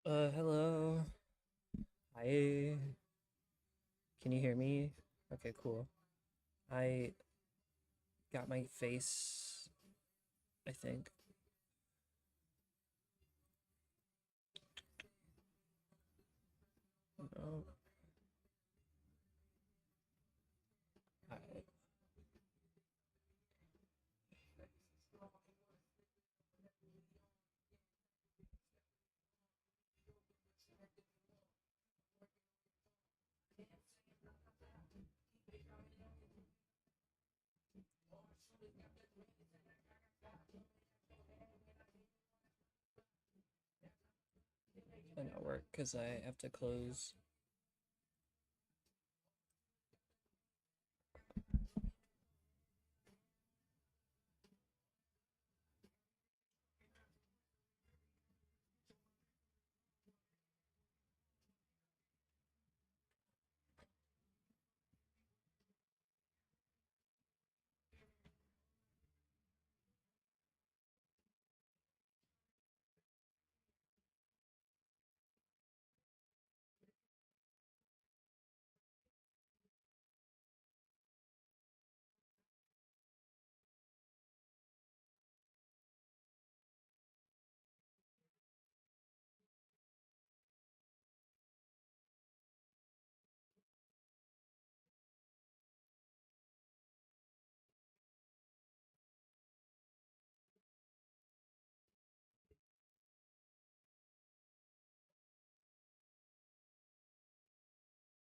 Hello. Hi. Can you hear me? Okay, cool. I got my face, I think. No. I, might not work because I have to close.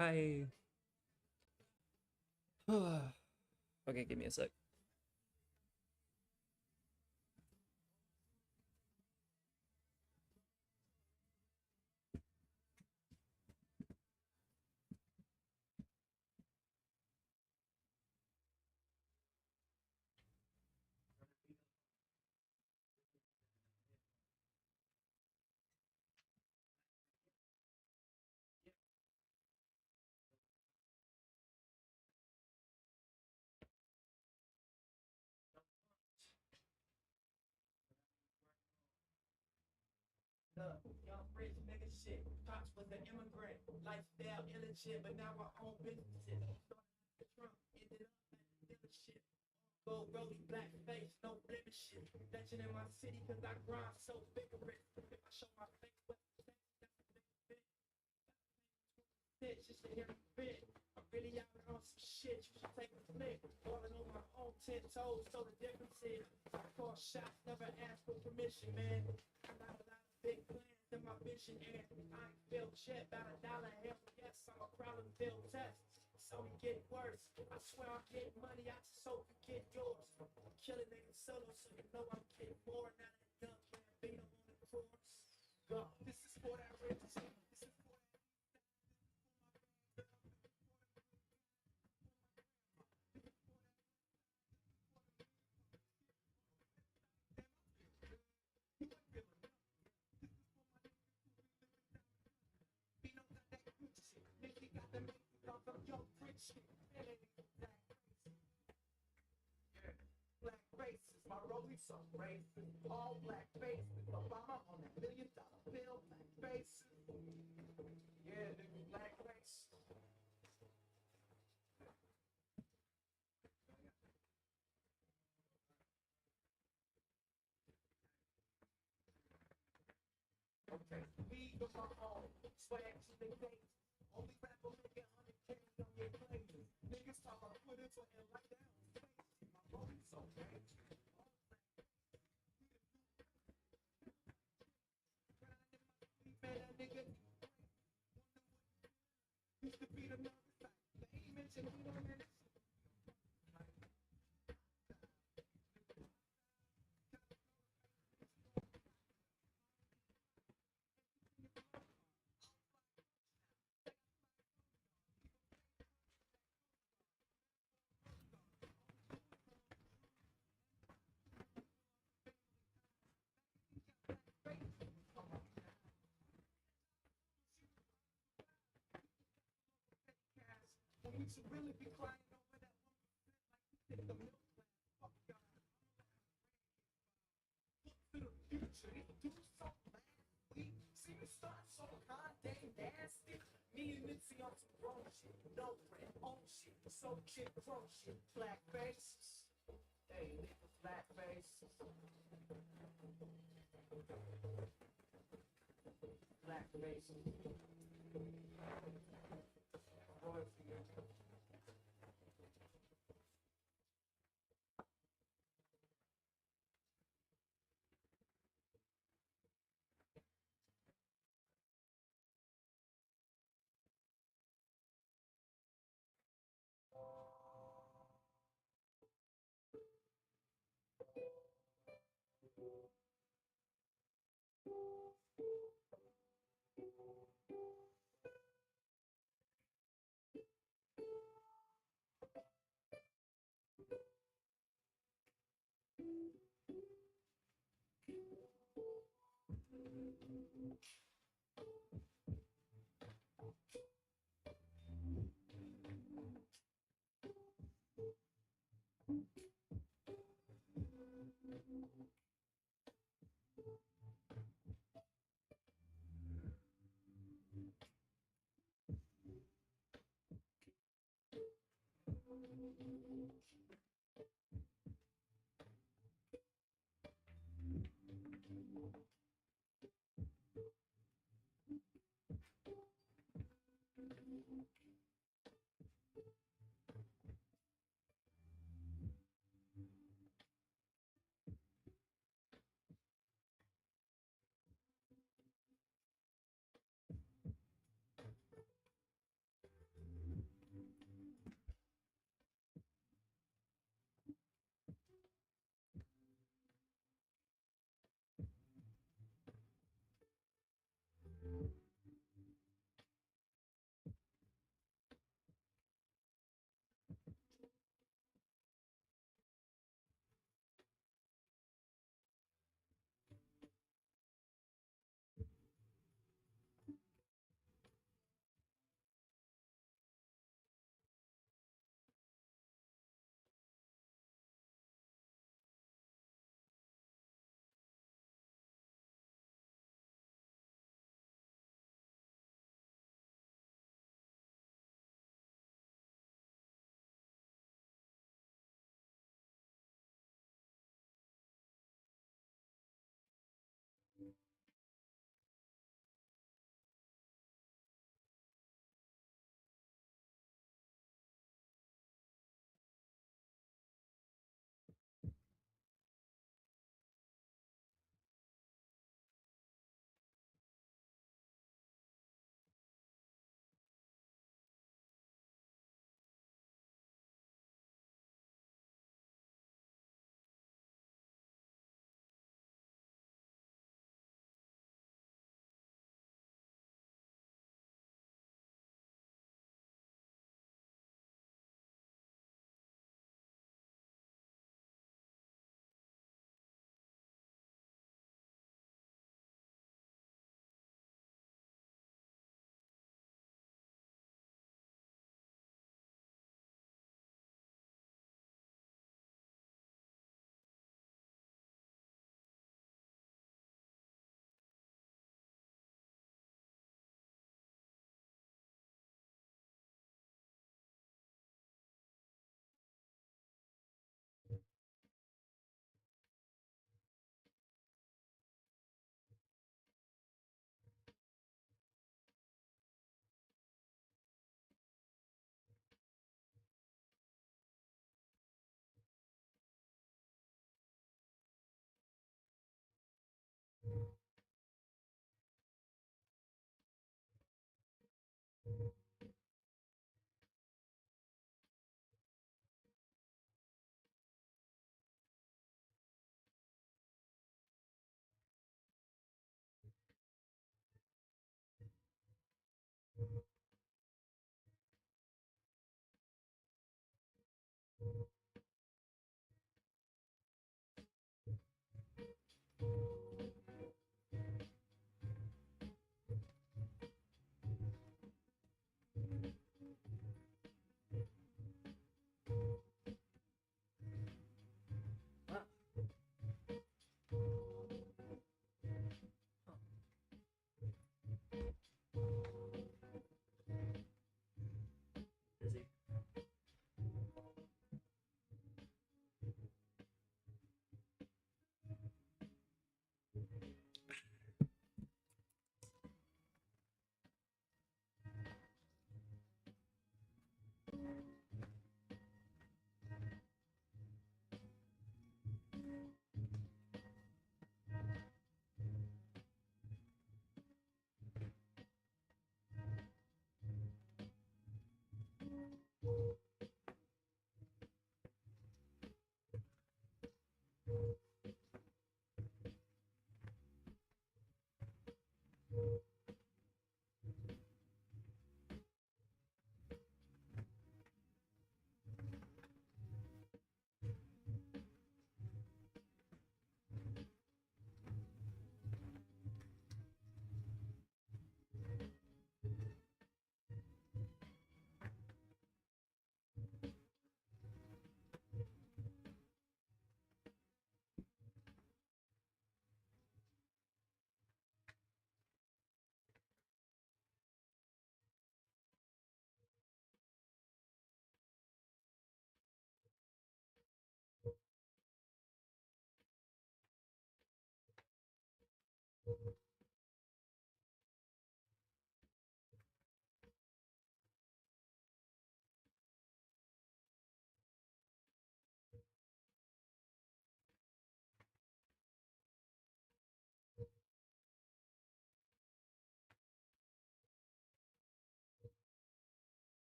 Hi. Okay, give me a sec. Young rich nigga shit. Pops was an immigrant, lifestyle illegit, but now I own businesses. Started the trunk, ended up at the dealership. Gold rollie, black face, no blemishes. Legend in my city, cause I grind so vigorous. If I show my face, what bitch, just to hear me fit. I'm really out on some shit, you should take a flick. Falling on my own 10 toes, so the difference is I call shots, never ask for permission, man. I got a lot of big plans in my vision, and I ain't failed yet. About $1, hell yes, I'm a problem failed test. So it get worse. I swear I'm getting money, I just hope you get yours. I'm killing niggas solo, so you know I'm getting more. Now that done, can't beat them on the course. Go. This is for that rich shit. This is for that. Black faces, my rollies are racing, all black faces. Obama on that $1 million bill, black faces. Yeah, nigga, black face. Okay, we go my own, swag to the gates. Only rapper making 100K on your playlist. Niggas talk about put it for and like down. My rollies are racing. Man, that nigga used to be the number. They ain't mentioned he don't hear this. When we should really be crying over that one in the milk. Oh God, look to the future. He do so last week. See me start so kinda nasty. Me and Mitzi on some grown shit, no rent, own shit, so chick crow shit, black faces. Hey, nigga, black faces. Black faces. Royalty.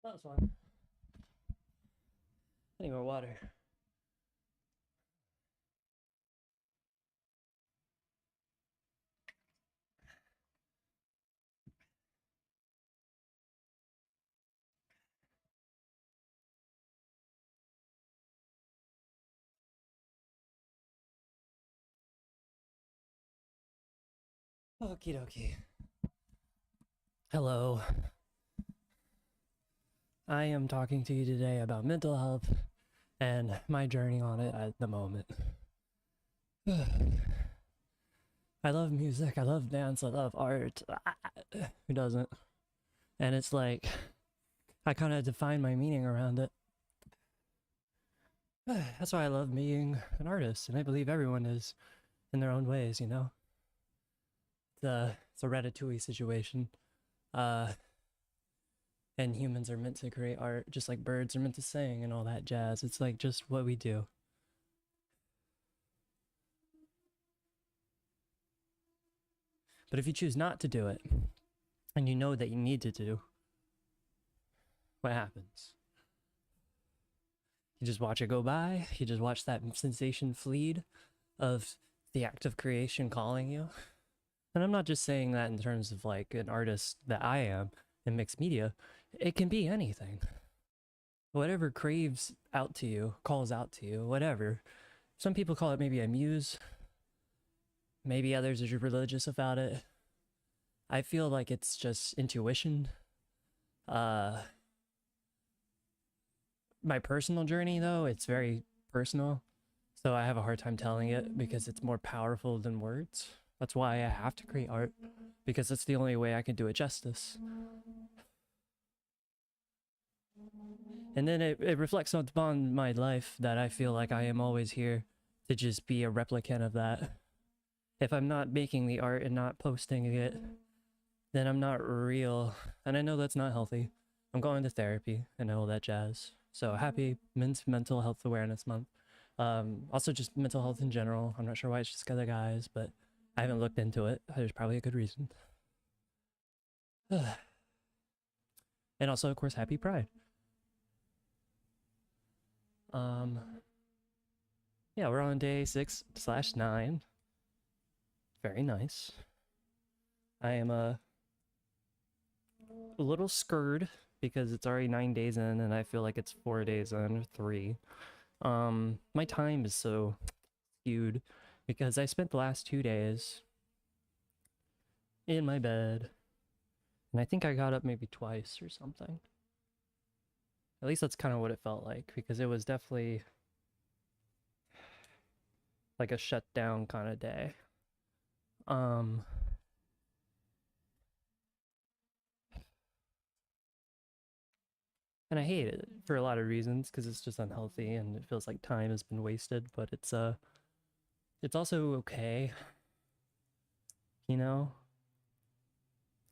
That was fun. I need more water. Okie dokie. Hello. I am talking to you today about mental health and my journey on it at the moment. I love music, I love dance, I love art. Who doesn't? And it's like, I kind of define my meaning around it. That's why I love being an artist, and I believe everyone is in their own ways, you know? It's a Ratatouille situation. Uh, and humans are meant to create art just like birds are meant to sing and all that jazz. It's like just what we do. But if you choose not to do it, and you know that you need to do, what happens? You just watch it go by, you just watch that sensation fleed of the act of creation calling you. And I'm not just saying that in terms of like an artist that I am in mixed media. It can be anything. Whatever craves out to you, calls out to you, whatever. Some people call it maybe a muse. Maybe others are religious about it. I feel like it's just intuition. Uh, my personal journey, though, it's very personal. So I have a hard time telling it because it's more powerful than words. That's why I have to create art, because that's the only way I can do it justice. And then it reflects upon my life that I feel like I am always here to just be a replicant of that. If I'm not making the art and not posting it, then I'm not real. And I know that's not healthy. I'm going to therapy and all that jazz. So happy Mental Health Awareness Month. Also just mental health in general. I'm not sure why it's just other guys, but I haven't looked into it. There's probably a good reason. And also, of course, happy Pride. Um, yeah, we're on day 6/9. Very nice. I am a little scared because it's already 9 days in, and I feel like it's 4 days in, or 3. My time is so skewed because I spent the last 2 days in my bed, and I think I got up maybe twice or something. At least that's kind of what it felt like, because it was definitely like a shutdown kind of day. Um, and I hate it for a lot of reasons because it's just unhealthy and it feels like time has been wasted, but it's also okay, you know,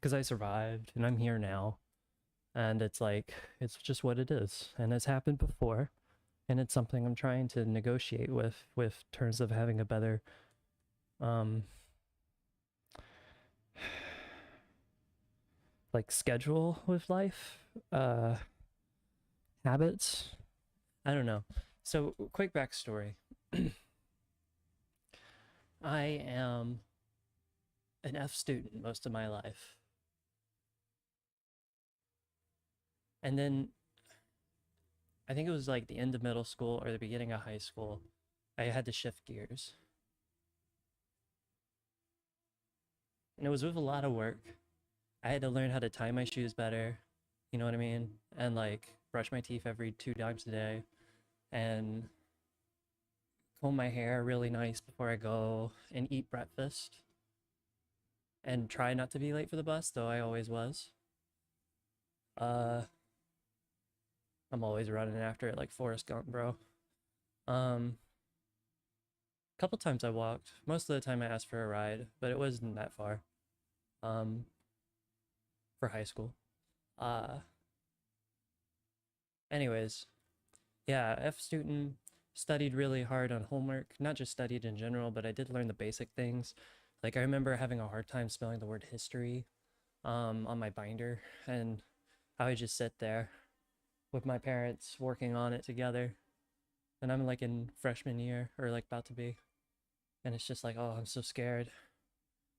because I survived and I'm here now. And it's like, it's just what it is. And it's happened before. And it's something I'm trying to negotiate with terms of having a better, um, like schedule with life, habits. I don't know. So, quick backstory. I am an F student most of my life. And then I think it was like the end of middle school or the beginning of high school, I had to shift gears. And it was with a lot of work. I had to learn how to tie my shoes better, you know what I mean? And like brush my teeth every 2 times a day and comb my hair really nice before I go and eat breakfast and try not to be late for the bus, though I always was. Uh, I'm always running after it like Forrest Gump, bro. Um, a couple times I walked. Most of the time I asked for a ride, but it wasn't that far. Um, for high school. Uh, anyways, yeah, F student, studied really hard on homework. Not just studied in general, but I did learn the basic things. Like I remember having a hard time spelling the word history on my binder, and I would just sit there with my parents working on it together. And I'm like in freshman year or like about to be. And it's just like, oh, I'm so scared.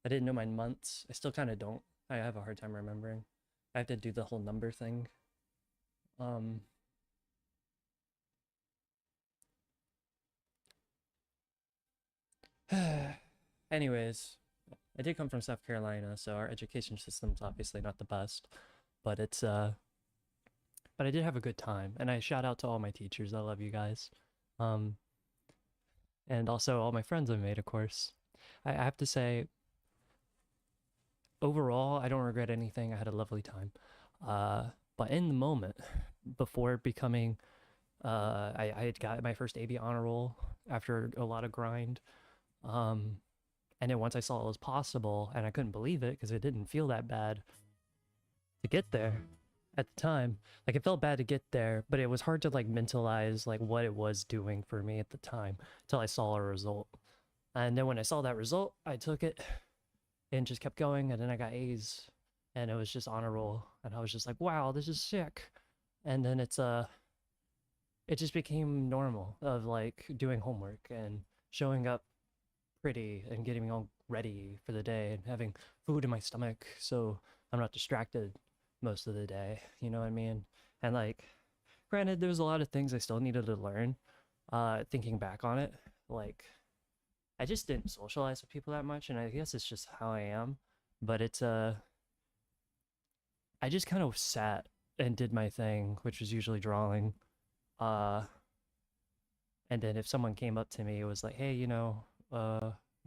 I didn't know my months. I still kind of don't. I have a hard time remembering. I have to do the whole number thing. Um, Anyways, I did come from South Carolina, so our education system's obviously not the best, but but I did have a good time, and I shout out to all my teachers. I love you guys, um, and also all my friends I made, of course. I have to say, overall, I don't regret anything. I had a lovely time, uh, but in the moment, before becoming, I had got my first AB honor roll after a lot of grind. Um, and then once I saw it was possible, and I couldn't believe it because it didn't feel that bad to get there at the time. Like it felt bad to get there, but it was hard to like mentalize like what it was doing for me at the time until I saw a result. And then when I saw that result, I took it and just kept going. And then I got A's, and it was just honor roll, and I was just like, wow, this is sick. And then it just became normal of like doing homework and showing up pretty and getting me all ready for the day and having food in my stomach so I'm not distracted most of the day. You know what I mean? And like, granted, there's a lot of things I still needed to learn. Thinking back on it, like I just didn't socialize with people that much, and I guess it's just how I am. But I just kind of sat and did my thing, which was usually drawing. Uh, and then if someone came up to me, it was like, hey,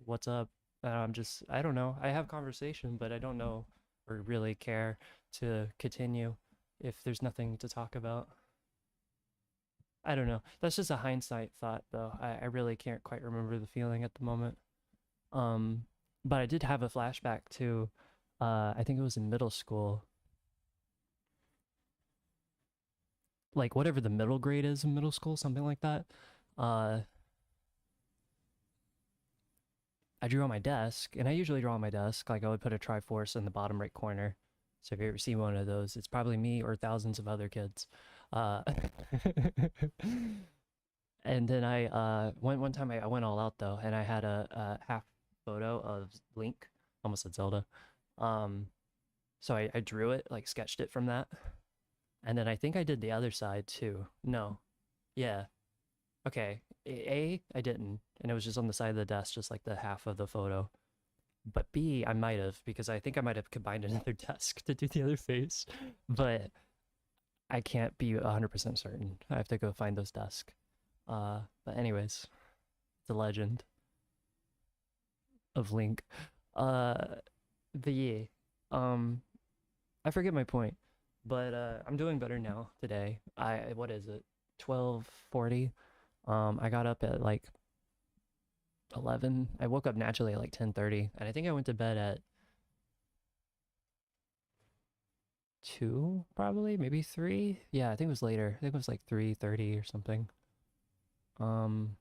what's up? And I don't know. I have conversation, but I don't know or really care to continue if there's nothing to talk about. I don't know. That's just a hindsight thought, though. I really can't quite remember the feeling at the moment. Um, but I did have a flashback to, I think it was in middle school, like whatever the middle grade is in middle school, something like that. Uh, I drew on my desk, and I usually draw on my desk. Like I would put a Triforce in the bottom right corner. So if you ever see one of those, it's probably me or thousands of other kids. Uh, and then one time I went all out though, and I had a half photo of Link, almost said Zelda. Um, so I drew it, like sketched it from that, and then I think I did the other side too. No, yeah, okay. I didn't, and it was just on the side of the desk, just like the half of the photo. But B, I might have because I think I might have combined another desk to do the other face, but I can't be 100% certain. I have to go find those desks. But anyways, the legend of Link. Uh, the yeah, um, I forget my point, but I'm doing better now today. What is it? 12:40. I got up at like 11. I woke up naturally at like 10:30, and I think I went to bed at 2, probably, maybe 3. Yeah, I think it was later. I think it was like 3:30 or something. Um,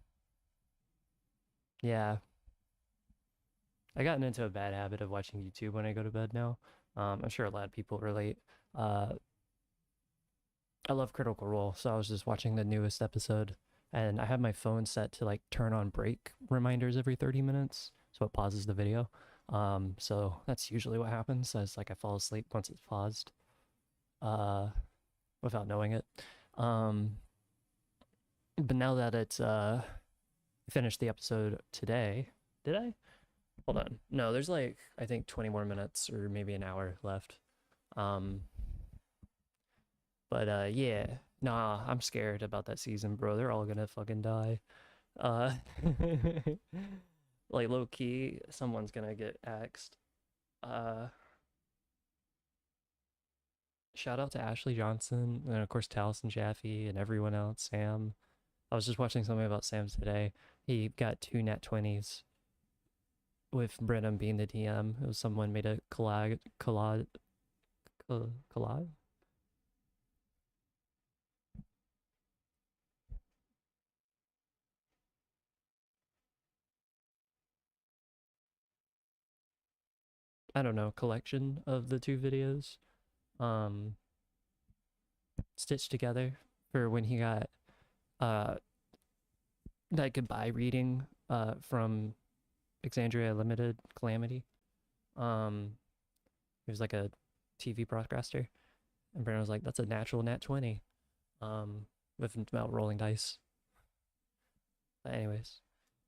yeah, I gotten into a bad habit of watching YouTube when I go to bed now. I'm sure a lot of people relate. Uh, I love Critical Role, so I was just watching the newest episode, and I have my phone set to like turn on break reminders every 30 minutes, so it pauses the video. So that's usually what happens. As like I fall asleep once it's paused, uh, without knowing it. Um, but now that it's finished the episode today, did I? Hold on. No, there's like I think 20 more minutes or maybe an hour left. Um, but yeah, nah, I'm scared about that season, bro. They're all gonna fucking die. Uh, like low key, someone's gonna get axed. Uh, Shout out to Ashley Johnson and of course Taliesin Jaffe and everyone else. Sam. I was just watching something about Sam today. He got 2 nat 20s with Brenham being the DM. It was someone made a collage. I don't know, collection of the two videos. Um, stitched together for when he got uh that goodbye reading from Exandria Limited Calamity. Um, he was like a TV broadcaster, and Brandon was like, "That's a natural nat 20." With about rolling dice. But anyways,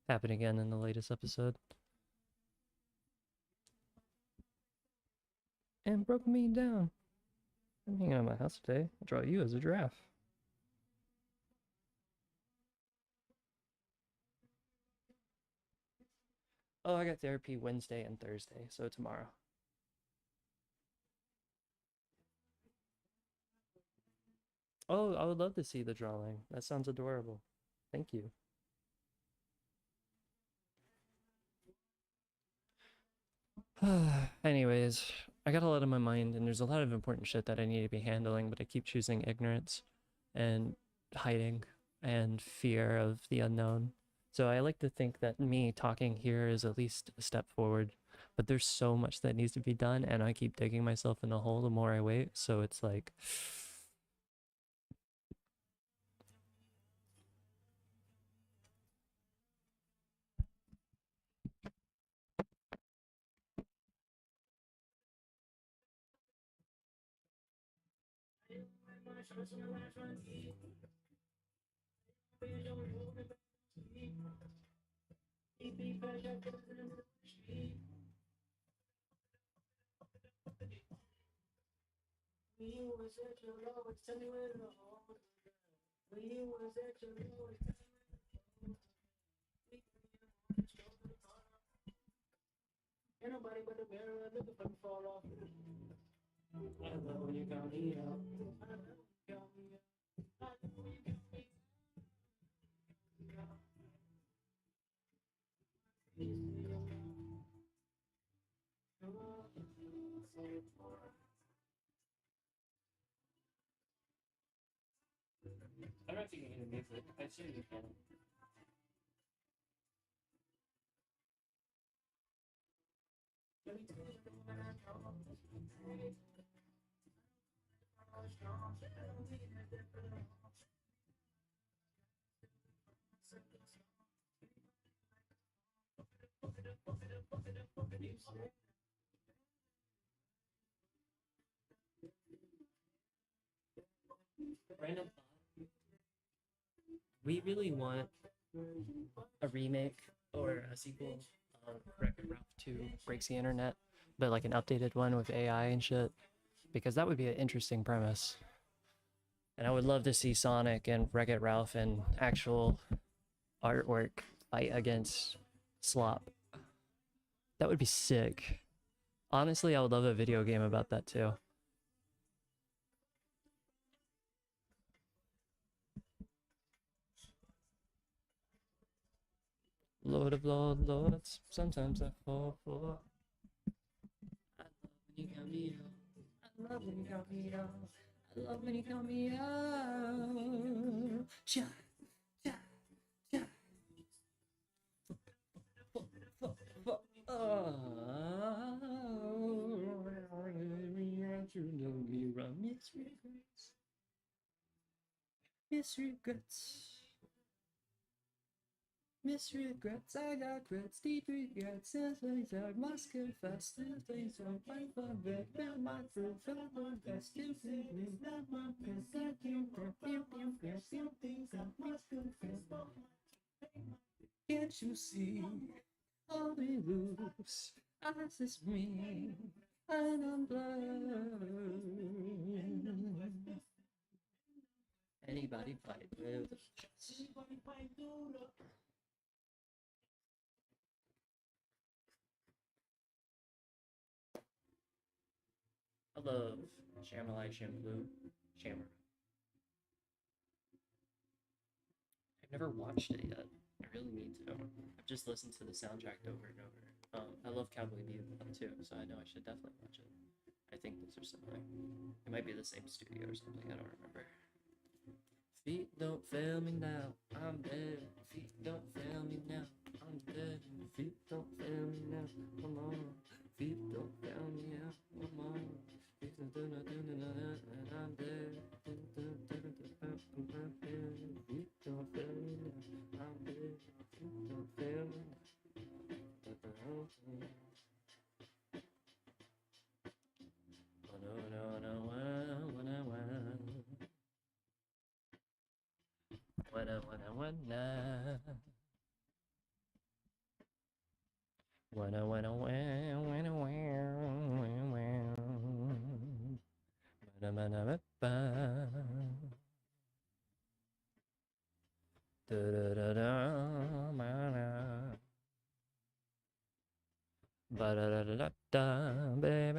happened again in the latest episode, and broke me down. I'm hanging out at my house today. I'll draw you as a giraffe. Oh, I got therapy Wednesday and Thursday, so tomorrow. Oh, I would love to see the drawing. That sounds adorable. Thank you. Anyways, I got a lot on my mind, and there's a lot of important shit that I need to be handling, but I keep choosing ignorance and hiding and fear of the unknown. So I like to think that me talking here is at least a step forward, but there's so much that needs to be done, and I keep digging myself in the hole the more I wait. So it's like, Ain't nobody but the mirror looking for me fall off. I love when you got me out. I don't know if you can hear the music. I assume you can. Random thought. We really want a remake or a sequel of Wreck-It Ralph 2 Breaks the Internet, but like an updated one with AI and shit, because that would be an interesting premise. And I would love to see Sonic and Wreck-It Ralph and actual artwork fight against Slop. That would be sick. Honestly, I would love a video game about that too. Lord of Lords, sometimes I fall for. I love when you count me out. I love when you count me out. I love when you count me out. Cha, cha, cha. Miss regrets. Miss regrets, I got regrets, deep regrets, and things I must confess, still things won't find for back, build my proof, and my best, still things not my best, I can't still things I must confess, can't you see, all we lose, us is me, and I'm blind. Anybody fight with us? I love Shamalai Shampoo. Shammer. I've never watched it yet. I really need to. I've just listened to the soundtrack over and over. I love Cowboy Bebop too, so I know I should definitely watch it. I think those are something. It might be the same studio or something. I don't remember. Feet don't fail me now. I'm dead. Feet don't fail me now. I'm dead. Feet don't fail me now. Come on. Feet don't fail me now. Come on. Feet I'm dead. Feet don't feel me now. I'm dead. Feet don't feel me now. Ba-da-da-da-da, baby.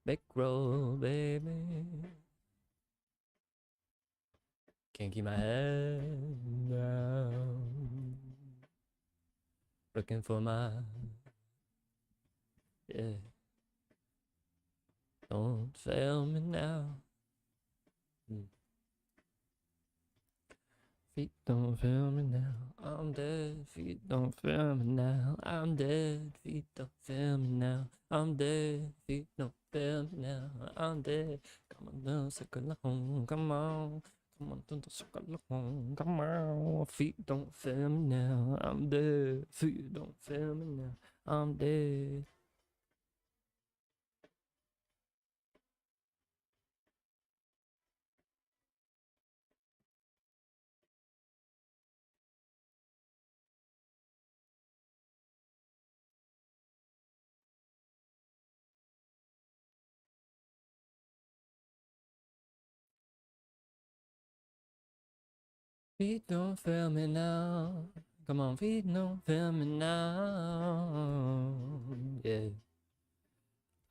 Big roll, baby. Can't keep my head down. Looking for my, yeah. Don't fail me now. Feet don't fail me now. I'm dead. Feet don't fail me now. I'm dead. Feet don't fail me now. I'm dead. Feet don't fail me now. I'm dead. Come on, don't suck along. Come on. Come on, don't suck along. Come on. Feet don't fail me now. I'm dead. Feet don't fail me now. I'm dead. Feet don't fail me now. Come on, feet don't fail me now. Yeah.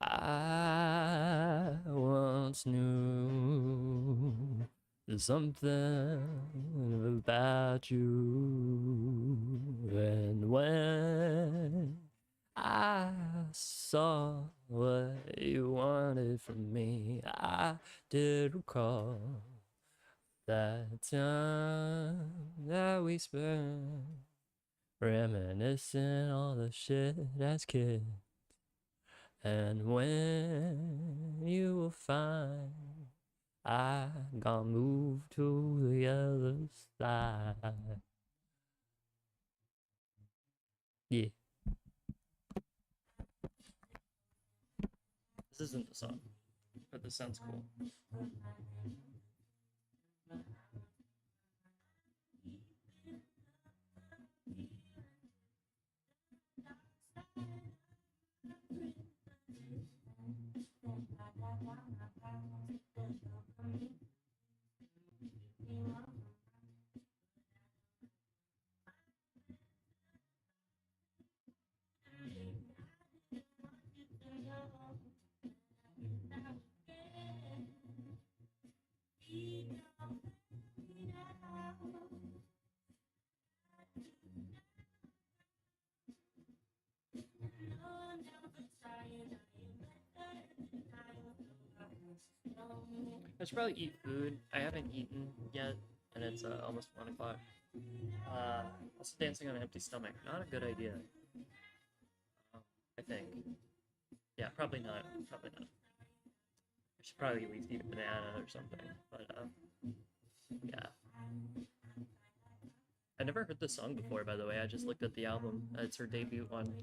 I once knew something about you, and when I saw what you wanted from me, I did recall that time that we spent reminiscing all the shit as kids. And when you will find I got moved to the other side. Yeah. This isn't the song, but this sounds cool. I should probably eat food. I haven't eaten yet, and it's almost 1 o'clock. Also, dancing on an empty stomach. Not a good idea. I think. Yeah, probably not. Probably not. I should probably at least eat a banana or something. But, yeah. I never heard this song before, by the way. I just looked at the album. It's her debut one.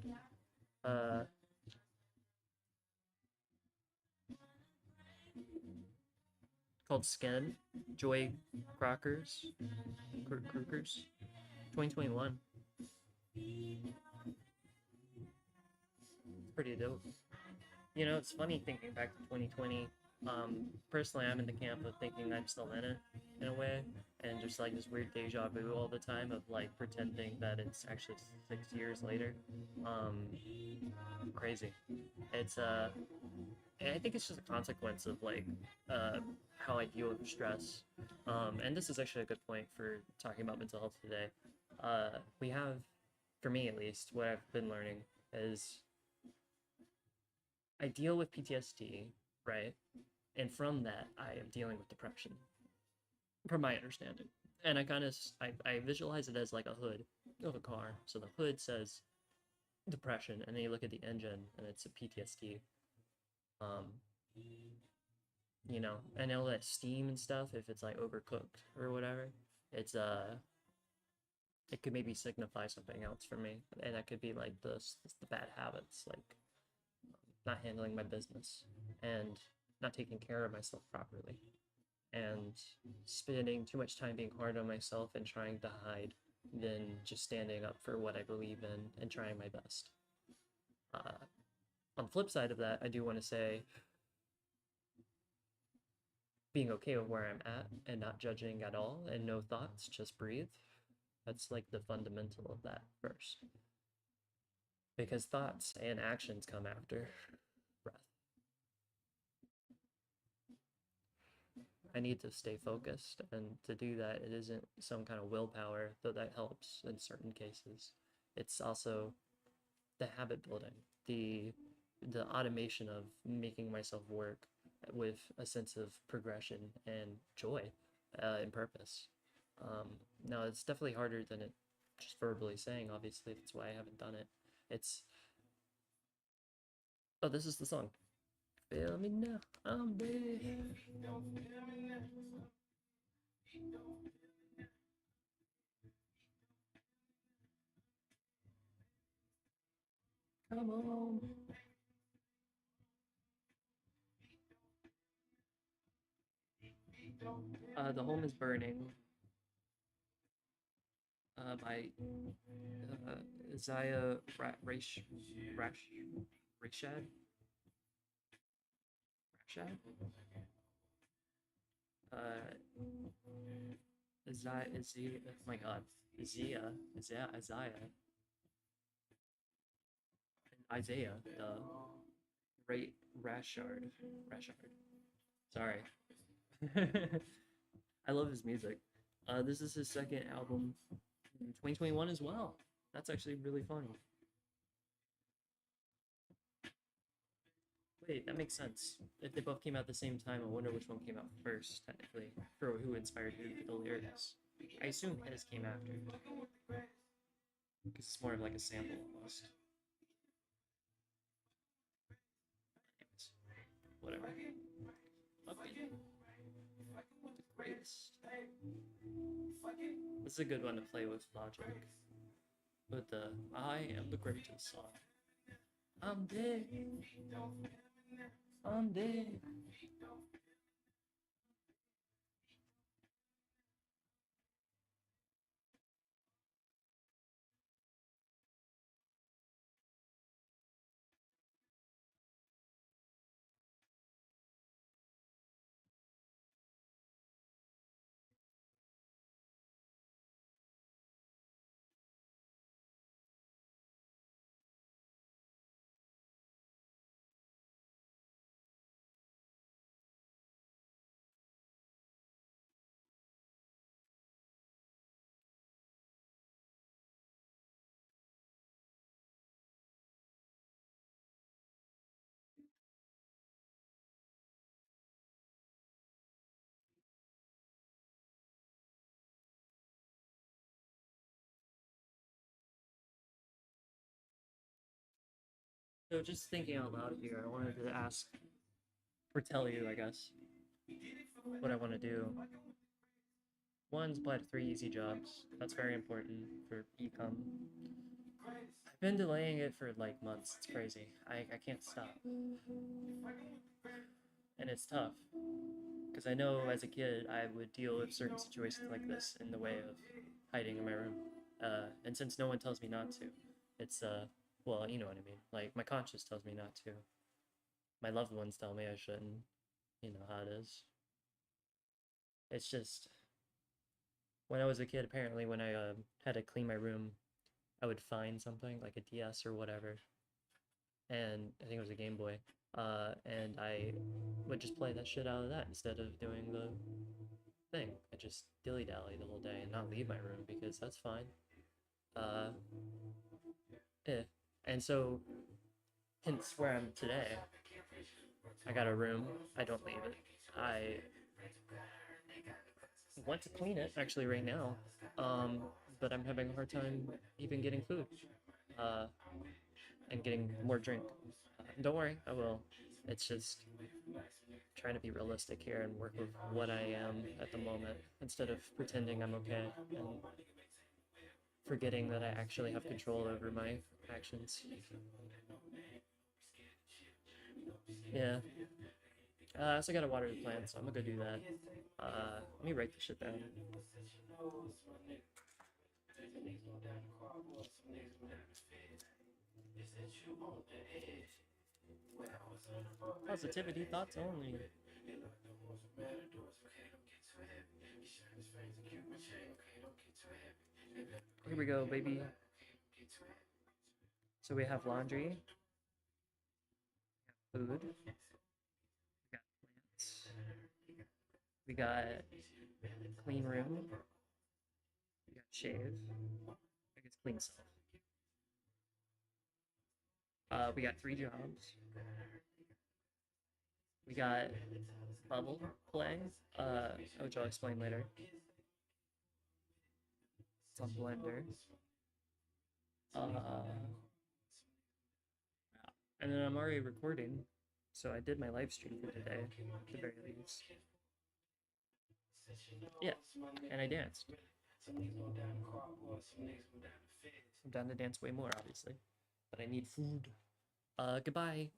Called Skin. Joy Crockers. Crookers. 2021. pretty dope. You know, it's funny thinking back to 2020. Personally, I'm in the camp of thinking I'm still in it in a way, and just like this weird deja vu all the time of like pretending that it's actually 6 years later. Um, Crazy. It's and I think it's just a consequence of like uh, how I deal with stress. And this is actually a good point for talking about mental health today. We have, for me at least, what I've been learning is I deal with PTSD, right? And from that, I am dealing with depression, from my understanding. And I kind of I visualize it as like a hood of a car. So the hood says depression, and then you look at the engine, and it's a PTSD. Um, and all that steam and stuff, if it's like overcooked or whatever, it's it could maybe signify something else for me, and that could be like the bad habits, like not handling my business and not taking care of myself properly, and spending too much time being hard on myself and trying to hide than just standing up for what I believe in and trying my best. On the flip side of that, I do want to say being okay with where I'm at and not judging at all and no thoughts, just breathe. That's like the fundamental of that first. Because thoughts and actions come after breath. I need to stay focused, and to do that, it isn't some kind of willpower, though that helps in certain cases. It's also the habit building, the automation of making myself work with a sense of progression and joy and purpose. Um, Now, it's definitely harder than it just verbally saying, obviously. That's why I haven't done it. It's, oh, this is the song. Feel me now, I'm big. Come on. The Home is Burning by Isaiah Rashad? Rashad? Uh, Isaiah, oh my god. Isaiah, Ray Rashard. Sorry. I love his music. This is his second album in 2021 as well. That's actually really funny. Wait, that makes sense. If they both came out at the same time, I wonder which one came out first, technically, for who inspired who for the lyrics. I assume his came after, because it's more of like a sample almost. Anyways, whatever. Upbeat. The greatest. This is a good one to play with Logic. But the I am the greatest song. I'm dead. I'm dead. So just thinking out loud here, I wanted to ask, or tell you, I guess, what I want to do. One's apply to 3 easy jobs. That's very important for ecom. I've been delaying it for like months. It's crazy. I can't stop. And it's tough. Because I know as a kid I would deal with certain situations like this in the way of hiding in my room. And since no one tells me not to, it's Well, you know what I mean. Like my conscience tells me not to. My loved ones tell me I shouldn't. You know how it is. It's just when I was a kid, apparently when I had to clean my room, I would find something like a DS or whatever, and I think it was a Game Boy, and I would just play that shit out of that instead of doing the thing. I just dilly dally the whole day and not leave my room because that's fine. Uh, eh. And so, hence where I'm today. I got a room. I don't leave it. I want to clean it actually right now, um, but I'm having a hard time even getting food uh, and getting more drink. Don't worry, I will. It's just trying to be realistic here and work with what I am at the moment instead of pretending I'm okay and forgetting that I actually have control over my actions. Yeah. I also gotta water the plants, so I'm gonna go do that. Let me write this shit down. Positivity thoughts only. Here we go, baby. So we have laundry, food, we got plants, we got clean room, we got shave, I guess clean stuff. We got 3 jobs. We got bubble play, which I'll explain later. It's on Blender. And then I'm already recording, so I did my live stream for today, at the very least. Yeah, and I danced. I'm down to dance way more, obviously, but I need food. Goodbye.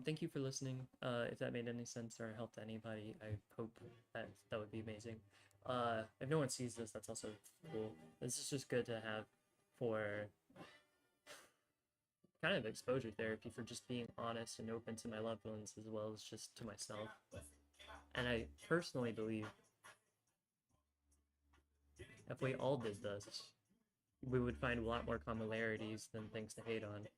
Thank you for listening. If that made any sense or helped anybody, I hope that would be amazing. If no one sees this, that's also cool. This is just good to have for kind of exposure therapy for just being honest and open to my loved ones as well as just to myself. And I personally believe if we all did this, we would find a lot more commonalities than things to hate on.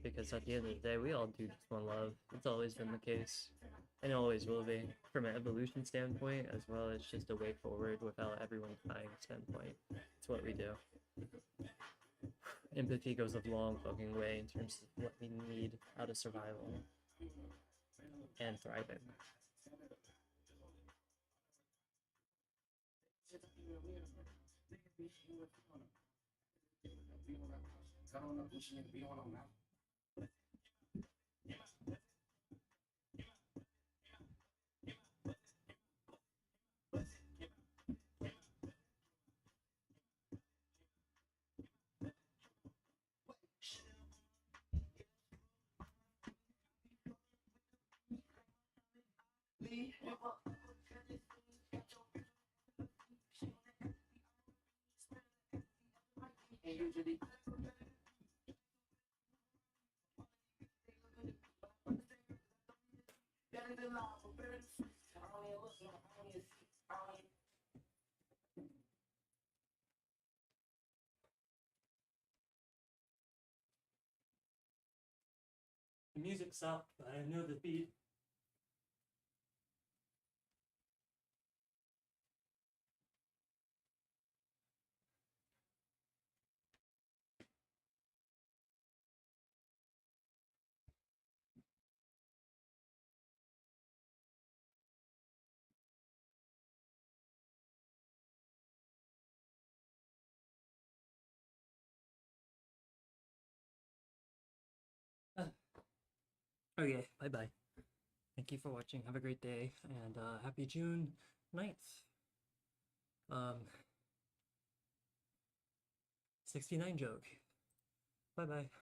Because at the end of the day, we all do just want love. It's always been the case, and it always will be, from an evolution standpoint, as well as just a way forward without everyone dying standpoint. It's what we do. Empathy goes a long fucking way in terms of what we need out of survival and thriving. The music stopped, but I know the beat. Okay, bye bye. Thank you for watching. Have a great day, and happy June 9th. 69 joke. Bye bye.